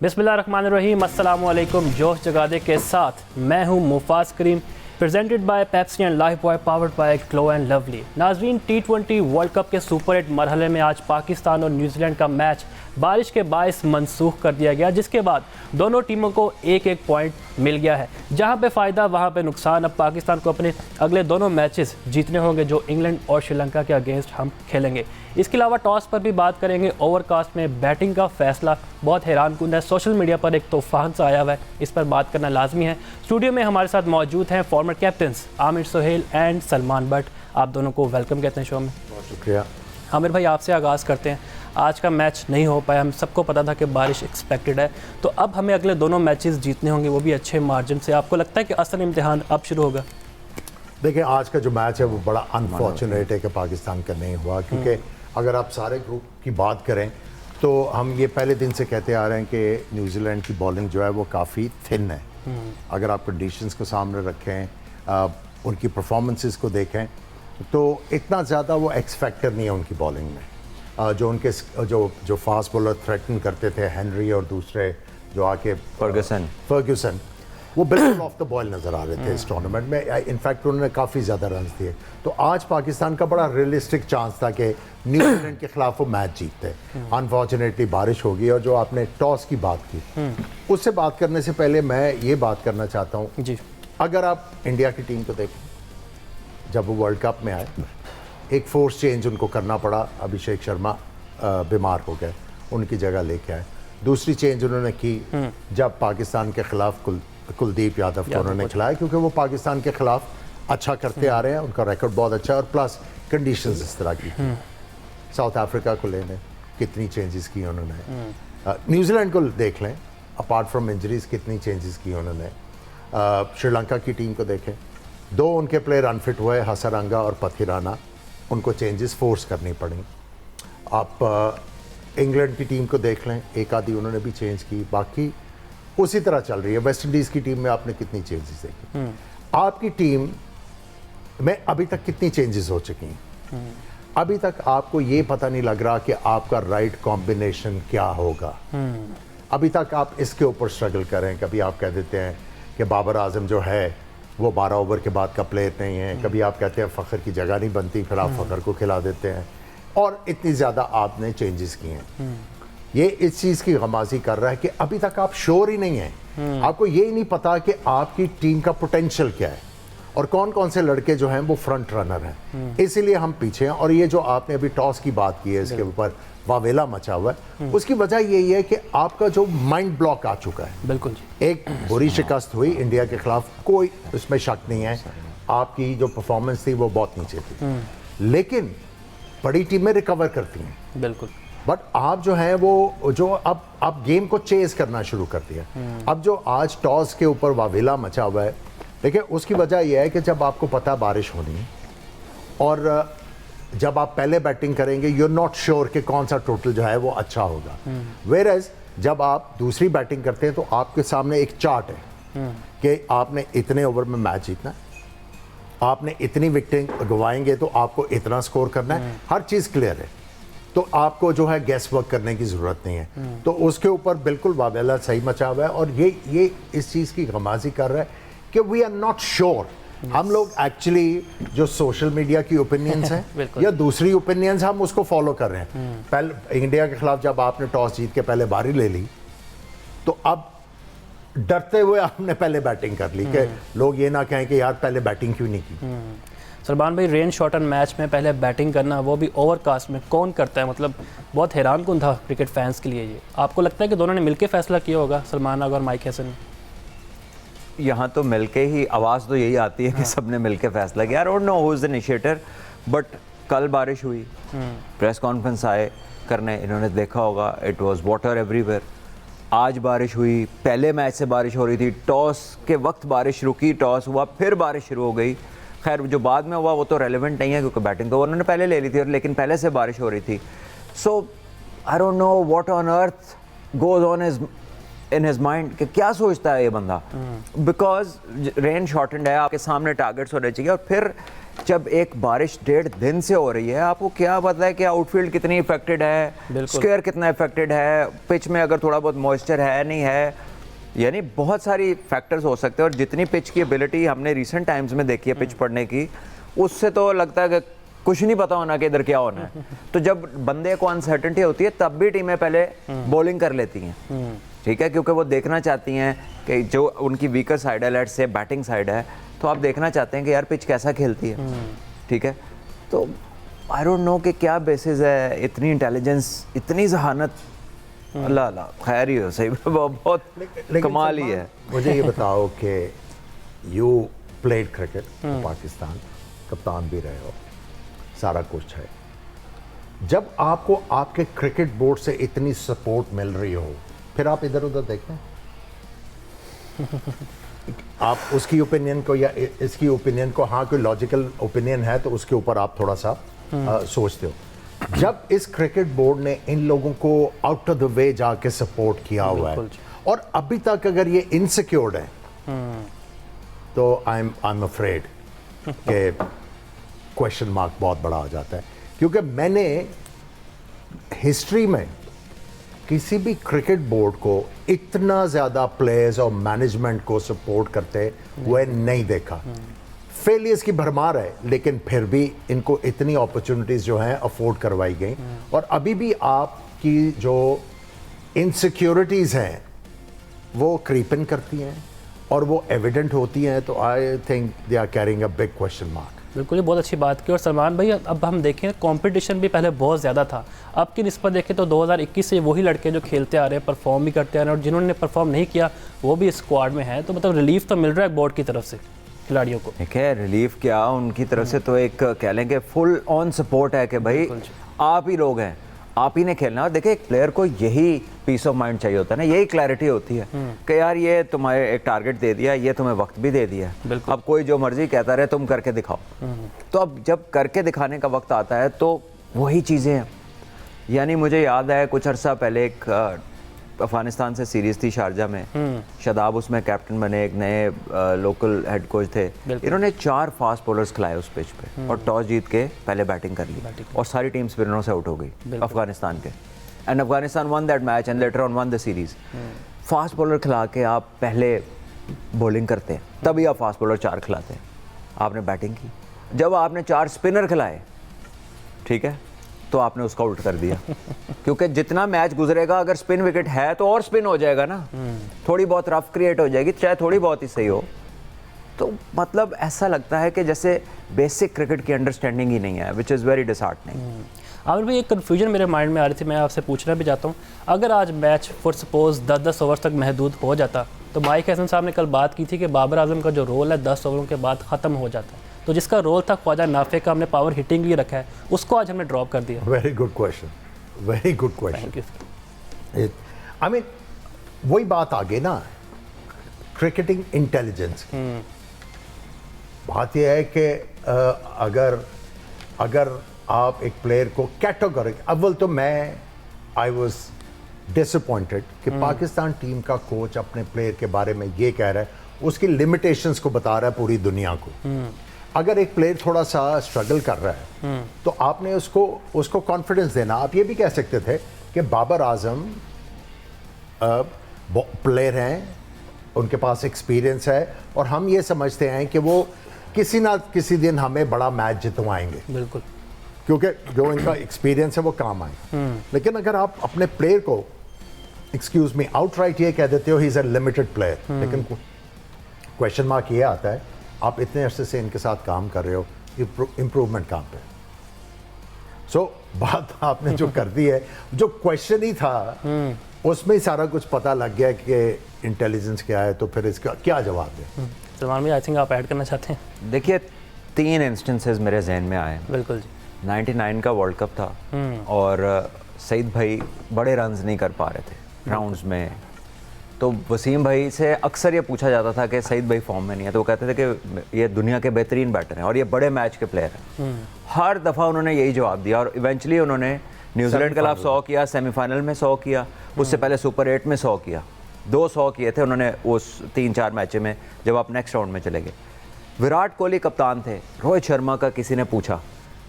बिस्मिल्लाहिर्रहमानिर्रहीम, अस्सलामुअलैकुम। जोश जगादे के साथ मैं हूं Mufaz Karim, presented by Pepsi and Lifebuoy, powered by Glow and Lovely. नाजरीन, T20 वर्ल्ड कप के सुपर 8 मरहले में आज पाकिस्तान और न्यूजीलैंड का मैच बारिश के बायस मनसूख कर दिया गया, जिसके बाद दोनों टीमों को एक एक पॉइंट मिल गया है। जहां पे फ़ायदा वहां पे नुकसान। अब पाकिस्तान को अपने अगले दोनों मैचेस जीतने होंगे जो इंग्लैंड और श्रीलंका के अगेंस्ट हम खेलेंगे। इसके अलावा टॉस पर भी बात करेंगे। ओवरकास्ट में बैटिंग का फैसला बहुत हैरानकुन है। सोशल मीडिया पर एक तूफान सा आया हुआ है, इस पर बात करना लाजमी है। स्टूडियो में हमारे साथ मौजूद हैं former captains Aamir Sohail and Salman Butt. आप दोनों को वेलकम कहते हैं शो में। बहुत शुक्रिया। आमिर भाई, आपसे आगाज़ करते हैं। आज का मैच नहीं हो पाया, हम सबको पता था कि बारिश एक्सपेक्टेड है, तो अब हमें अगले दोनों मैचेस जीतने होंगे, वो भी अच्छे मार्जिन से। आपको लगता है कि असल इम्तिहान अब शुरू होगा? देखिए, आज का जो मैच है वो बड़ा अनफॉर्चुनेट है कि पाकिस्तान का नहीं हुआ, क्योंकि अगर आप सारे ग्रुप की बात करें तो हम ये पहले दिन से कहते आ रहे हैं कि न्यूजीलैंड की बॉलिंग जो है वो काफ़ी थिन है। अगर आप कंडीशंस को सामने रखें, उनकी परफॉर्मेंसेस को देखें, तो इतना ज़्यादा वो एक्स फैक्टर नहीं है उनकी बॉलिंग में। जो उनके जो फास्ट बॉलर थ्रेटन करते थे, हेनरी और दूसरे जो आके फर्ग्यूसन, वो बिल्कुल ऑफ द बॉल नज़र आ रहे थे इस टूर्नामेंट में। इनफैक्ट उन्होंने काफ़ी ज़्यादा रन दिए। तो आज पाकिस्तान का बड़ा रियलिस्टिक चांस था कि न्यूजीलैंड के खिलाफ वो मैच जीतते। अनफॉर्चुनेटली बारिश होगी। और जो आपने टॉस की बात की, उससे बात करने से पहले मैं ये बात करना चाहता हूँ जी। अगर आप इंडिया की टीम को देखें, जब वो वर्ल्ड कप में आए, एक फोर्स चेंज उनको करना पड़ा। अभिषेक शर्मा बीमार हो गए, उनकी जगह लेके आए। दूसरी चेंज उन्होंने की जब पाकिस्तान के खिलाफ कुलदीप यादव को उन्होंने खिलाया, क्योंकि वो पाकिस्तान के खिलाफ अच्छा करते आ रहे हैं, उनका रिकॉर्ड बहुत अच्छा है। और प्लस कंडीशंस इस तरह की। साउथ अफ्रीका को ले लें, कितनी चेंजेस की उन्होंने। न्यूजीलैंड को देख लें, अपार्ट फ्रॉम इंजरीज कितनी चेंजेस की उन्होंने। श्रीलंका की टीम को देखें, दो उनके प्लेयर अनफिट हुए, हसरंगा और पथिराना, उनको चेंजेस फोर्स करनी पड़ी। आप इंग्लैंड की टीम को देख लें, एक आधी उन्होंने भी चेंज की, बाकी उसी तरह चल रही है। वेस्ट इंडीज़ की टीम में आपने कितनी चेंजेस देखी? आपकी टीम में अभी तक कितनी चेंजेस हो चुकी हैं? अभी तक आपको ये पता नहीं लग रहा कि आपका राइट कॉम्बिनेशन क्या होगा। अभी तक आप इसके ऊपर स्ट्रगल करें। कभी आप कह देते हैं कि बाबर आजम जो है वो 12 ओवर के बाद का प्लेयर नहीं है, कभी आप कहते हैं फ़खर की जगह नहीं बनती, फिर आप फ़खर को खिला देते हैं। और इतनी ज़्यादा आपने चेंजेस किए हैं। ये इस चीज़ की गमाजी कर रहा है कि अभी तक आप श्योर ही नहीं हैं। आपको ये ही नहीं पता कि आपकी टीम का पोटेंशियल क्या है और कौन कौन से लड़के जो हैं वो फ्रंट रनर हैं। इसीलिए हम पीछे हैं। और ये जो आपने अभी टॉस की बात की है, इसके ऊपर वावेला मचा हुआ है, उसकी वजह यही है कि आपका जो माइंड ब्लॉक आ चुका है। बिल्कुल जी। एक बुरी शिकस्त हुई इंडिया के खिलाफ, कोई उसमें शक नहीं है। आपकी जो परफॉर्मेंस थी वो बहुत नीचे थी, लेकिन बड़ी टीमें रिकवर करती हैं। बिल्कुल। बट आप जो है वो जो अब गेम को चेज करना शुरू कर दिया। अब जो आज टॉस के ऊपर वावेला मचा हुआ है, देखिए उसकी वजह यह है कि जब आपको पता बारिश होनी है और जब आप पहले बैटिंग करेंगे, यू आर नॉट श्योर कि कौन सा टोटल जो है वो अच्छा होगा। वेयर एज जब आप दूसरी बैटिंग करते हैं तो आपके सामने एक चार्ट है कि आपने इतने ओवर में मैच जीतना है, आपने इतनी विकेटें गंवाएंगे तो आपको इतना स्कोर करना है। हर चीज़ क्लियर है, तो आपको जो है गैस वर्क करने की ज़रूरत नहीं है। तो उसके ऊपर बिल्कुल वावेला सही मचा हुआ है। और ये इस चीज़ की गमाजी कर रहा है कि वी आर नॉट श्योर। हम लोग एक्चुअली जो सोशल मीडिया की ओपिनियंस हैं या दूसरी ओपिनियंस, हम उसको फॉलो कर रहे हैं। पहले इंडिया के खिलाफ जब आपने टॉस जीत के पहले बारी ले ली, तो अब डरते हुए आपने पहले बैटिंग कर ली कि लोग ये ना कहें कि यार पहले बैटिंग क्यों नहीं की। सलमान भाई, रेन शॉर्टन मैच में पहले बैटिंग करना, वो भी ओवरकास्ट में, कौन करता है? मतलब बहुत हैरानकुन था क्रिकेट फैंस के लिए ये। आपको लगता है कि दोनों ने मिलकर फैसला किया होगा, सलमान अगर माइक हसन? यहाँ तो मिलके ही आवाज़ तो यही आती है कि सबने मिलके फैसला किया। आई don't know who is the initiator, but कल बारिश हुई, प्रेस कॉन्फ्रेंस आए करने, इन्होंने देखा होगा इट वाज वाटर एवरीवेयर। आज बारिश हुई, पहले मैच से बारिश हो रही थी, टॉस के वक्त बारिश रुकी, टॉस हुआ, फिर बारिश शुरू हो गई। खैर जो बाद में हुआ वो तो रेलेवेंट नहीं है, क्योंकि बैटिंग तो उन्होंने पहले ले ली थी, लेकिन पहले से बारिश हो रही थी। So I don't know what on earth goes on in his mind कि क्या सोचता है ये बंदा। बिकॉज रेन शॉर्टेंड है, आपके सामने टारगेट्स होने चाहिए। और फिर जब एक बारिश 1.5 दिन से हो रही है, आपको क्या पता है कि आउटफील्ड कितनी इफेक्टेड है, स्क्वायर कितना इफेक्टेड है, पिच में अगर थोड़ा बहुत मॉइस्चर है नहीं है, यानी बहुत सारी फैक्टर्स हो सकते हैं। और जितनी पिच की एबिलिटी हमने रिसेंट टाइम्स में देखी है पिच पढ़ने की, उससे तो लगता है कि कुछ नहीं पता होना कि इधर क्या होना है। तो जब बंदे को अनसर्टेनिटी होती है तब भी टीमें पहले बॉलिंग कर लेती हैं, ठीक है, क्योंकि वो देखना चाहती हैं कि जो उनकी वीकर साइड है, लेट्स से बैटिंग साइड है, तो आप देखना चाहते हैं कि यार पिच कैसा खेलती है, ठीक है। तो आई डोंट नो कि क्या बेसिस है, इतनी इंटेलिजेंस, इतनी जहानत, अल्लाह अल्लाह खैर ही हो, सही बहुत कमाल ही है। मुझे ये बताओ कि यू प्लेड क्रिकेट पाकिस्तान, कप्तान भी रहे हो, सारा कुछ है, जब आपको आपके क्रिकेट बोर्ड से इतनी सपोर्ट मिल रही हो, फिर आप इधर उधर देखें आप उसकी ओपिनियन को या इसकी ओपिनियन को, हाँ कोई लॉजिकल ओपिनियन है तो उसके ऊपर आप थोड़ा सा सोचते हो। जब इस क्रिकेट बोर्ड ने इन लोगों को आउट ऑफ द वे जाके सपोर्ट किया हुआ है और अभी तक अगर ये इनसिक्योर्ड है, तो आई एम अफ्रेड कि क्वेश्चन मार्क बहुत बड़ा आ जाता है। क्योंकि मैंने हिस्ट्री में किसी भी क्रिकेट बोर्ड को इतना ज़्यादा प्लेयर्स और मैनेजमेंट को सपोर्ट करते हुए नहीं देखा। फेलियर्स की भरमार है, लेकिन फिर भी इनको इतनी अपॉर्चुनिटीज़ जो हैं अफोर्ड करवाई गई। और अभी भी आपकी जो इनसिक्योरिटीज़ हैं वो क्रीपन करती हैं और वो एविडेंट होती हैं। तो I think they are carrying a big question mark. बिल्कुल, ये बहुत अच्छी बात की। और सलमान भाई, अब हम देखें कंपटीशन भी पहले बहुत ज़्यादा था, अब की निस्बत देखें तो 2021 से वही लड़के जो खेलते आ रहे हैं, परफॉर्म भी करते आ रहे हैं, और जिन्होंने परफॉर्म नहीं किया वो भी स्क्वाड में है। तो मतलब रिलीफ तो मिल रहा है बोर्ड की तरफ से खिलाड़ियों को। ठीक है, रिलीफ क्या, उनकी तरफ से तो एक कह लें कि फुल ऑन सपोर्ट है कि भाई आप ही लोग हैं, आप ही ने खेलना। और देखिए, एक प्लेयर को यही पीस ऑफ माइंड चाहिए होता है ना, यही क्लैरिटी होती है कि यार ये तुम्हारे एक टारगेट दे दिया, ये तुम्हें वक्त भी दे दिया, अब कोई जो मर्जी कहता रहे तुम करके दिखाओ। तो अब जब करके दिखाने का वक्त आता है तो वही चीज़ें हैं। यानी मुझे याद है कुछ अरसा पहले एक अफगानिस्तान से सीरीज थी शारजा में, शादाब उसमें कैप्टन बने, एक नए लोकल हेड कोच थे, इन्होंने 4 फास्ट बॉलर्स खिलाए उस पिच पे और टॉस जीत के पहले बैटिंग कर ली और सारी टीम स्पिनरों से आउट हो गई अफगानिस्तान के। And Afghanistan one that match and later on one the series. Fast bowler खिला के आप पहले बॉलिंग करते हैं, तभी आप फास्ट बॉलर 4 खिलाते हैं। आपने बैटिंग की, जब आपने 4 स्पिनर खिलाए, ठीक है, तो आपने उसका उल्ट कर दिया क्योंकि जितना मैच गुजरेगा अगर स्पिन विकेट है तो और स्पिन हो जाएगा ना, थोड़ी बहुत रफ क्रिएट हो जाएगी, चाहे थोड़ी बहुत ही सही हो। तो मतलब ऐसा लगता है कि जैसे बेसिक क्रिकेट की अंडरस्टैंडिंग ही नहीं है, which is very disheartening. Aamir भाई, एक कन्फ्यूजन मेरे माइंड में आ रही थी, मैं आपसे पूछना भी चाहता हूँ। अगर आज मैच फॉर सपोज 10-10 ओवर तक महदूद हो जाता, तो माइक हसन साहब ने कल बात की थी कि बाबर आजम का जो रोल है 10 ओवरों के बाद ख़त्म हो जाता है। तो जिसका रोल था ख्वाजा नाफे का, हमने पावर हिटिंग लिए रखा है, उसको आज हमने ड्रॉप कर दिया। Very good question, very good question. Thank you. I mean वही बात आ गई ना, क्रिकेटिंग इंटेलिजेंस की। बात यह है कि अगर आप एक प्लेयर को कैटेगरी, अव्वल तो मैं आई वॉज डिसअपॉइंटेड कि पाकिस्तान टीम का कोच अपने प्लेयर के बारे में ये कह रहा है, उसकी लिमिटेशंस को बता रहा है पूरी दुनिया को। अगर एक प्लेयर थोड़ा सा स्ट्रगल कर रहा है तो आपने उसको कॉन्फिडेंस देना। आप ये भी कह सकते थे कि बाबर आजम प्लेयर हैं, उनके पास एक्सपीरियंस है और हम ये समझते हैं कि वो किसी ना किसी दिन हमें बड़ा मैच जितवाएंगे। बिल्कुल, क्योंकि जो इनका एक्सपीरियंस है वो काम आए। लेकिन अगर आप अपने प्लेयर को एक्सक्यूज मी आउटराइट ये कह देते हो he is a limited player, लेकिन क्वेश्चन मार्क ये आता है आप इतने अरसे से इनके साथ काम कर रहे हो, इम्प्रूवमेंट काम पे। सो बात आपने जो कर दी है, जो क्वेश्चन ही था उसमें ही सारा कुछ पता लग गया कि इंटेलिजेंस क्या है, तो फिर इसका क्या जवाब दें। सलमान भाई, आई थिंक आप ऐड करना चाहते हैं। देखिए, 3 इंस्टेंसेस मेरे जहन में आए। बिल्कुल जी। 99 का वर्ल्ड कप था और सईद भाई बड़े रन्स नहीं कर पा रहे थे राउंड्स में, तो वसीम भाई से अक्सर ये पूछा जाता था कि सईद भाई फॉर्म में नहीं है, तो वो कहते थे कि ये दुनिया के बेहतरीन बैटर हैं और ये बड़े मैच के प्लेयर हैं। हर दफ़ा उन्होंने यही जवाब दिया और इवेंचुअली उन्होंने न्यूजीलैंड के खिलाफ 100 किया, सेमीफाइनल में 100 किया, उससे पहले सुपर 8 में 100 किया, 200 किए थे उन्होंने उस 3-4 मैच में जब आप नेक्स्ट राउंड में चले गए। विराट कोहली कप्तान थे, रोहित शर्मा का किसी ने पूछा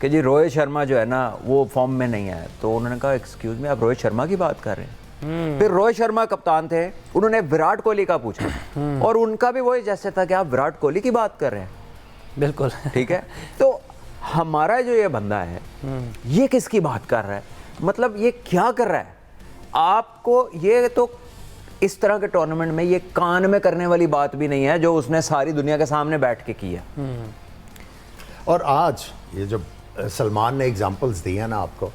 कि जी रोहित शर्मा जो है ना वो फॉर्म में नहीं है, तो उन्होंने कहा एक्सक्यूज़ मी, आप रोहित शर्मा की बात कर रहे हैं? फिर रोहित शर्मा कप्तान थे, उन्होंने विराट कोहली का पूछा और उनका भी वही जैसे था कि आप विराट कोहली की बात कर रहे हैं। बिल्कुल ठीक है, तो हमारा जो ये बंदा है ये किसकी बात कर रहा है, मतलब ये क्या कर रहा है? आपको ये तो इस तरह के टूर्नामेंट में ये कान में करने वाली बात भी नहीं है जो उसने सारी दुनिया के सामने बैठ के की है। और आज ये जो सलमान ने एग्जांपल्स दिए हैं ना आपको,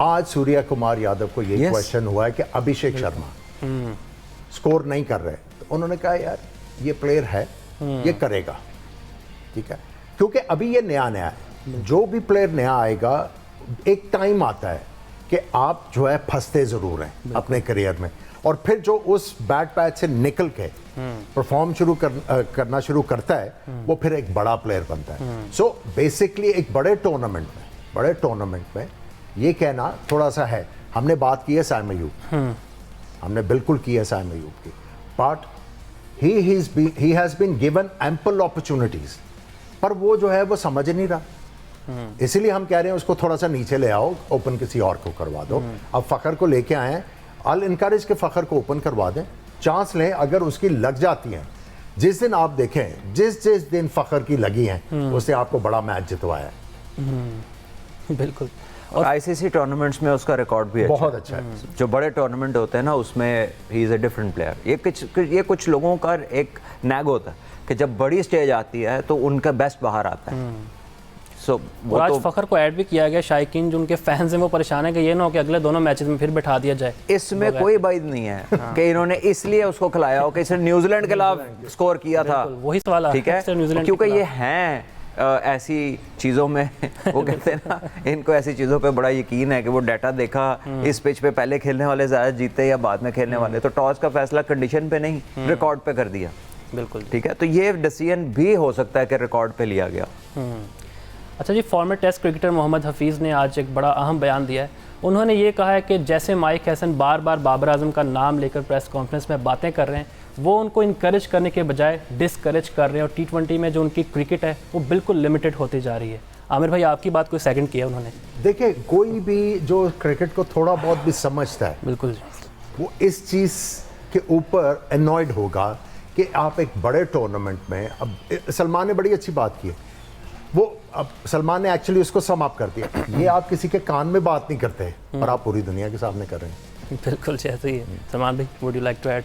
आज सूर्या कुमार यादव को ये Yes. क्वेश्चन हुआ है कि अभिषेक शर्मा स्कोर नहीं कर रहे, तो उन्होंने कहा यार ये प्लेयर है, ये करेगा, ठीक है, क्योंकि अभी ये नया है, जो भी प्लेयर नया आएगा एक टाइम आता है कि आप जो है फंसते ज़रूर हैं अपने करियर में, और फिर जो उस बैड पैच से निकल के परफॉर्म करना शुरू करता है वो फिर एक बड़ा प्लेयर बनता है। सो बेसिकली एक बड़े टूर्नामेंट में ये कहना थोड़ा सा है, हमने बात की है सैम अयूब, हमने बिल्कुल की है सैम अयूब की, but he has been given ample opportunities, पर वो जो है वो समझ नहीं रहा, इसीलिए हम कह रहे हैं उसको थोड़ा सा नीचे ले आओ, ओपन किसी और को करवा दो। अब फ़खर को लेके आए हैं, अल इनकरेज के फ़खर को ओपन करवा दें, चांस लें, अगर उसकी लग जाती हैं, जिस दिन आप देखें जिस दिन फ़खर की लगी हैं उससे आपको बड़ा मैच जितवाया है। बिल्कुल, और आईसीसी टूर्नामेंट्स में उसका रिकॉर्ड भी बहुत अच्छा है। जो बड़े टूर्नामेंट होते हैं ना उसमें he is a different player. ये कुछ लोगों का एक नैग होता है कि जब बड़ी स्टेज आती है तो उनका बेस्ट बाहर आता है। सो और आज फ़खर को ऐड भी किया गया, शायकीन जो उनके फैंस हैं वो परेशान है कि ये ना हो कि अगले दोनों मैचेस में फिर बैठा दिया जाए। इसमें कोई बात नहीं है कि इन्होंने इसलिए उसको खिलाया हो कि इसने न्यूजीलैंड के खिलाफ स्कोर किया था, वही सवाल ठीक है, क्योंकि ये हैं ऐसी चीज़ों में वो कहते हैं ना, इनको ऐसी चीज़ों पे बड़ा यकीन है कि वो डाटा देखा, इस पिच पे पहले खेलने वाले ज़्यादा जीते या बाद में खेलने वाले, तो टॉस का फैसला कंडीशन पे नहीं रिकॉर्ड पे कर दिया। बिल्कुल, ठीक है, तो ये डिसीजन भी हो सकता है कि रिकॉर्ड पे लिया गया। अच्छा जी, former Test cricketer Mohammad Hafeez ने आज एक बड़ा अहम बयान दिया है। उन्होंने ये कहा है कि जैसे माइक हैसन बार बार बाबर आजम का नाम लेकर प्रेस कॉन्फ्रेंस में बातें कर रहे हैं, वो उनको इनकरेज करने के बजाय डिसकरेज कर रहे हैं, और टी20 में जो उनकी क्रिकेट है वो बिल्कुल लिमिटेड होती जा रही है। आमिर भाई, आपकी बात को सेकंड किया उन्होंने। देखिए, कोई भी जो क्रिकेट को थोड़ा बहुत भी समझता है, बिल्कुल, वो इस चीज़ के ऊपर एनॉयड होगा कि आप एक बड़े टूर्नामेंट में, अब सलमान ने बड़ी अच्छी बात की है, वो अब सलमान ने एक्चुअली उसको सम अप कर दिया, ये आप किसी के कान में बात नहीं करते और आप पूरी दुनिया के सामने कर रहे हैं। बिल्कुल जैसे ही है। सलमान भाई, would you like to add?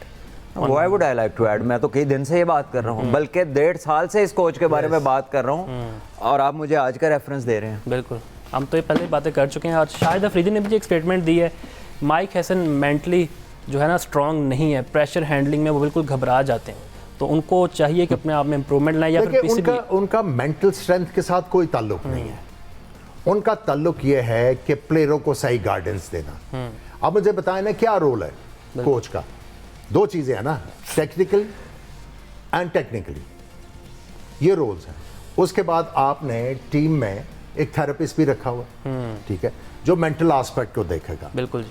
Why would I like to add? मैं तो कई दिन से ये बात कर रहा हूँ, बल्कि 1.5 साल से इस कोच के बारे में बात कर रहा हूँ, और आप मुझे आज का रेफरेंस दे रहे हैं। बिल्कुल, हम तो ये पहले बातें कर चुके हैं, और शाहिद अफरीदी ने भी एक स्टेटमेंट दी है, माइक हैसन मेंटली जो है ना स्ट्रॉन्ग नहीं है, प्रेशर हैंडलिंग में वो बिल्कुल घबरा जाते हैं, तो उनको चाहिए कि अपने आप में इंप्रूवमेंट लाए, या फिर देखिए, उनका मेंटल स्ट्रेंथ के साथ कोई ताल्लुक नहीं है, उनका ताल्लुक ये है कि प्लेयरों को सही गाइडेंस देना। अब मुझे बताएं ना क्या रोल है कोच का, दो चीजें हैं ना, टेक्निकल एंड टेक्निकली, ये रोल्स हैं। उसके बाद आपने टीम में एक थेरेपिस्ट भी रखा हुआ, ठीक है, जो मेंटल एस्पेक्ट को देखेगा। बिल्कुल,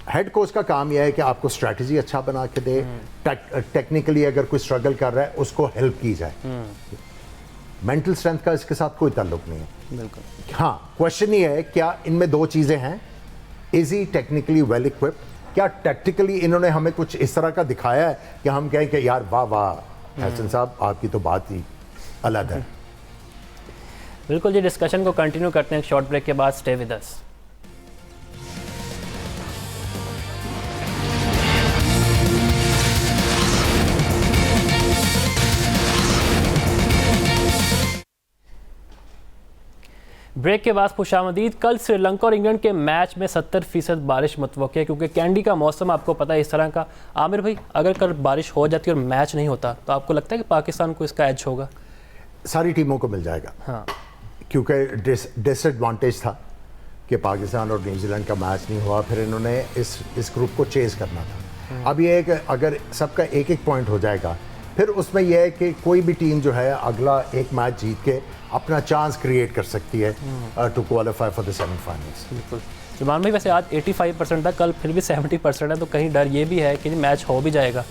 हेड कोच का काम यह है कि आपको स्ट्रैटेजी अच्छा बना के दे, टेक्निकली अगर कोई स्ट्रगल कर रहा है उसको हेल्प की जाए। मेंटल स्ट्रेंथ का इसके साथ कोई ताल्लुक नहीं है। बिल्कुल, हाँ, क्वेश्चन ये है क्या इनमें दो चीज़ें हैं, is he technically well equipped, क्या टैक्टिकली इन्होंने हमें कुछ इस तरह का दिखाया है कि हम कहें कि यार वाह वाह हसन साहब आपकी तो बात ही अलग है। बिल्कुल जी, डिस्कशन को कंटिन्यू करते हैं शॉर्ट ब्रेक के बाद। Stay with us. ब्रेक के बाद खुशामदीद। कल श्रीलंका और इंग्लैंड के मैच में 70% बारिश मुतवक्की है, क्योंकि कैंडी का मौसम आपको पता है इस तरह का। आमिर भाई, अगर कल बारिश हो जाती और मैच नहीं होता तो आपको लगता है कि पाकिस्तान को इसका एज होगा? सारी टीमों को मिल जाएगा, हाँ, क्योंकि डिसएडवांटेज था कि पाकिस्तान और न्यूजीलैंड का मैच नहीं हुआ, फिर इन्होंने इस ग्रुप को चेज करना था। अब ये है कि अगर सबका एक एक पॉइंट हो जाएगा, फिर उसमें यह है कि कोई भी टीम जो है अगला एक मैच जीत के अपना चांस क्रिएट कर सकती है to qualify for the semifinals. बिल्कुल। जुमान भाई, वैसे आज 85% था, कल फिर भी 70% है, तो कहीं डर ये भी है कि मैच हो भी जाएगा?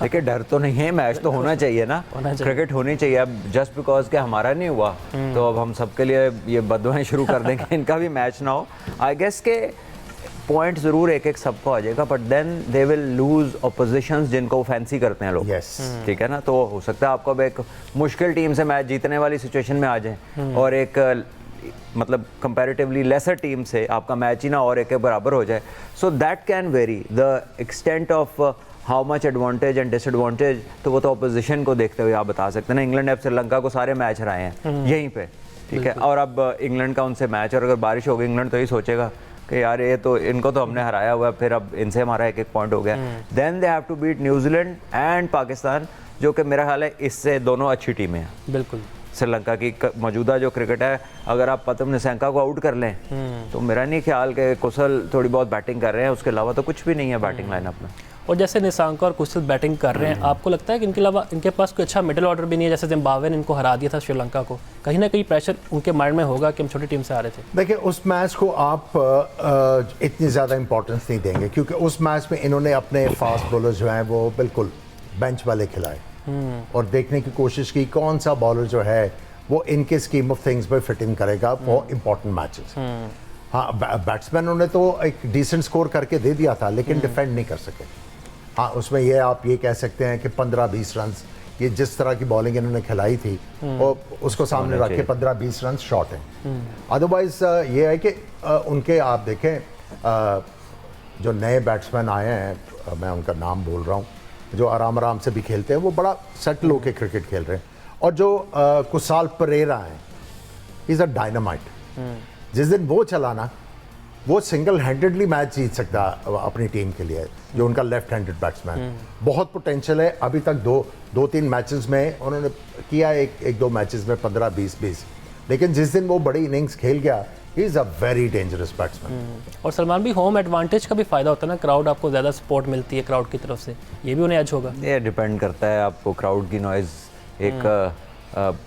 देखिए डर तो नहीं है, मैच तो होना चाहिए ना, क्रिकेट होनी चाहिए। अब जस्ट बिकॉज के हमारा नहीं हुआ तो अब हम सबके लिए ये बददुआएं शुरू कर देंगे इनका भी मैच ना हो। आई गेस के पॉइंट जरूर एक एक सबको आ जाएगा, but then they will lose oppositions जिनको फैंसी करते हैं लोग। Yes. ठीक है ना, तो हो सकता है आपको अब एक मुश्किल टीम से मैच जीतने वाली सिचुएशन में आ जाए और एक मतलब कंपैरेटिवली लेसर टीम से आपका मैच ही ना और एक बराबर हो जाए। So that can very the extent of how much advantage and disadvantage, तो वो तो ऑपोजिशन को देखते हुए आप बता सकते हैं ना। इंग्लैंड ने अब श्रीलंका को सारे मैच हराए हैं यहीं पे, ठीक है, और अब इंग्लैंड का उनसे मैच, और अगर बारिश हो गई इंग्लैंड तो यही सोचेगा कि यार ये तो इनको तो हमने हराया हुआ है, फिर अब इनसे हमारा एक एक पॉइंट हो गया। Then they have to beat New Zealand and Pakistan, जो कि मेरा ख्याल है इससे दोनों अच्छी टीमें हैं। बिल्कुल। श्रीलंका की मौजूदा जो क्रिकेट है, अगर आप पतम निशंका को आउट कर लें तो मेरा नहीं ख्याल कि कुशल थोड़ी बहुत बैटिंग कर रहे हैं, उसके अलावा तो कुछ भी नहीं है बैटिंग लाइनअप में। और जैसे निशंका और कुशल बैटिंग कर रहे हैं, आपको लगता है कि इनके अलावा इनके पास कोई अच्छा मिडिल ऑर्डर भी नहीं है? जैसे जिम्बाब्वे ने इनको हरा दिया था श्रीलंका को, कहीं ना कहीं प्रेशर उनके माइंड में होगा कि हम छोटी टीम से आ रहे थे। देखिए उस मैच को आप इतनी ज़्यादा इंपॉर्टेंस नहीं देंगे, क्योंकि उस मैच में इन्होंने अपने फास्ट बॉलर जो हैं वो बिल्कुल बेंच वाले खिलाए और देखने की कोशिश की कौन सा बॉलर जो है वो इनके स्कीम ऑफ थिंग्स में फिट इन करेगा फॉर इम्पोर्टेंट मैचेस। हाँ, बैट्समैनों ने तो एक डिसेंट स्कोर करके दे दिया था, लेकिन डिफेंड नहीं कर सके। हाँ, उसमें ये आप ये कह सकते हैं कि 15-20 रन, ये जिस तरह की बॉलिंग इन्होंने खिलाई थी और उसको सामने रख के 15-20 रन शॉट हैं। अदरवाइज ये है कि उनके आप देखें जो नए बैट्समैन आए हैं, मैं उनका नाम बोल रहा हूँ, जो आराम आराम से भी खेलते हैं, वो बड़ा सेटल होकर क्रिकेट खेल रहे हैं। और जो कुशाल परेरा हैं, इज़ अ डायनामाइट। जिस दिन वो चलाना, वो सिंगल हैंडेडली मैच जीत सकता अपनी टीम के लिए, जो उनका लेफ्ट हैंडेड बैट्समैन। बहुत पोटेंशियल है। अभी तक दो तीन मैचेस में उन्होंने किया, एक दो मैचेस में 15-20, लेकिन जिस दिन वो बड़ी इनिंग्स खेल गया, he is a very dangerous batsman. और सलमान भी होम एडवांटेज का भी फ़ायदा होता है ना, क्राउड आपको ज़्यादा सपोर्ट मिलती है क्राउड की तरफ से, ये भी उन्हें एज होगा। ये डिपेंड करता है आपको क्राउड की नॉइज़, एक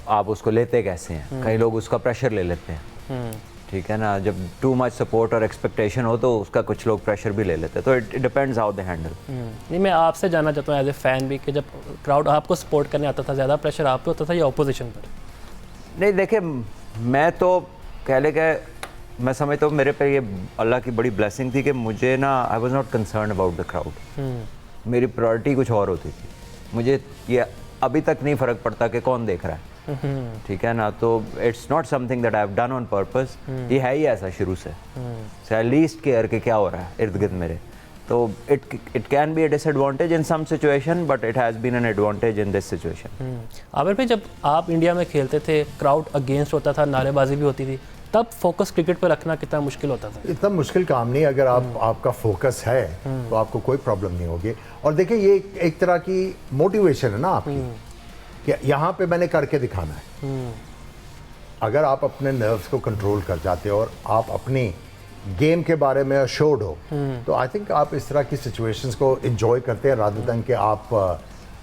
आप उसको लेते कैसे हैं। कई लोग उसका प्रेशर ले लेते हैं, ठीक है ना, जब टू मच सपोर्ट और एक्सपेक्टेशन हो तो उसका कुछ लोग प्रेशर भी ले लेते हैं, तो it depends how they handle. नहीं, मैं आपसे जानना चाहता हूँ एज ए फैन भी कि जब क्राउड आपको सपोर्ट करने आता था, ज़्यादा प्रेशर आप पे होता था या ऑपोजिशन पर? नहीं देखिए, मैं तो कह ले के मैं समझता हूँ मेरे पे ये अल्लाह की बड़ी ब्लेसिंग थी कि मुझे ना, I was not concern about the crowd. मेरी प्रायोरिटी कुछ और होती थी। मुझे ये अभी तक नहीं फ़र्क पड़ता कि कौन देख रहा है, ठीक है ना, तो it's not something that I have done on purpose. ये है ही ऐसा शुरू से, आई लीस्ट केयर के क्या हो रहा है इर्द गिर्द मेरे, तो it can be a disadvantage in some situation, but it has been an advantage in this situation. Aamir भाई, जब आप इंडिया में खेलते थे, क्राउड अगेंस्ट होता था, नारेबाजी भी होती थी, तब फोकस क्रिकेट पर रखना कितना मुश्किल होता था? इतना मुश्किल काम नहीं, अगर आपका फोकस है तो आपको कोई प्रॉब्लम नहीं होगी। और देखिए ये एक तरह की मोटिवेशन है ना आपकी, कि यहाँ पे मैंने करके दिखाना है। अगर आप अपने नर्व्स को कंट्रोल कर जाते हो और आप अपनी गेम के बारे में अश्योर्ड हो, तो आई थिंक आप इस तरह की सिचुएशंस को एंजॉय करते हैं, रादर देन कि आप